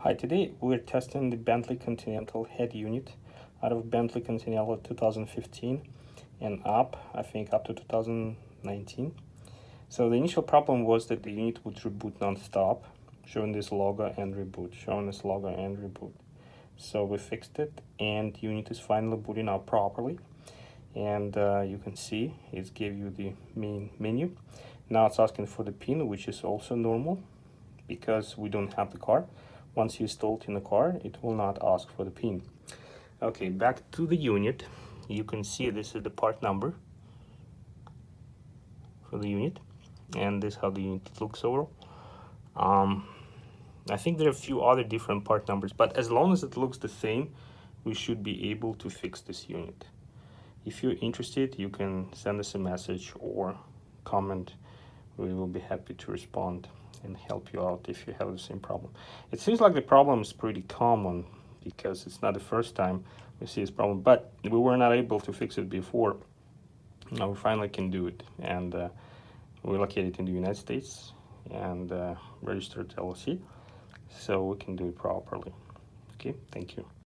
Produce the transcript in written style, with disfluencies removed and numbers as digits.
Hi, today we're testing the Bentley Continental head unit out of Bentley Continental 2015 and up, I think up to 2019. So the initial problem was that the unit would reboot non-stop, showing this logo and reboot, showing this logo and reboot. So we fixed it and the unit is finally booting up properly. And you can see it's gave you the main menu. Now it's asking for the PIN, which is also normal because we don't have the car. Once you install it in the car, it will not ask for the PIN. Okay, back to the unit. You can see this is the part number for the unit, and this is how the unit looks overall. I think there are a few other different part numbers, but as long as it looks the same, we should be able to fix this unit. If you're interested, you can send us a message or comment. We will be happy to respond and help you out if you have the same problem. It seems like the problem is pretty common because it's not the first time we see this problem, but we were not able to fix it before. Now we finally can do it, and we're located in the United States and registered LLC, so we can do it properly. Okay, thank you.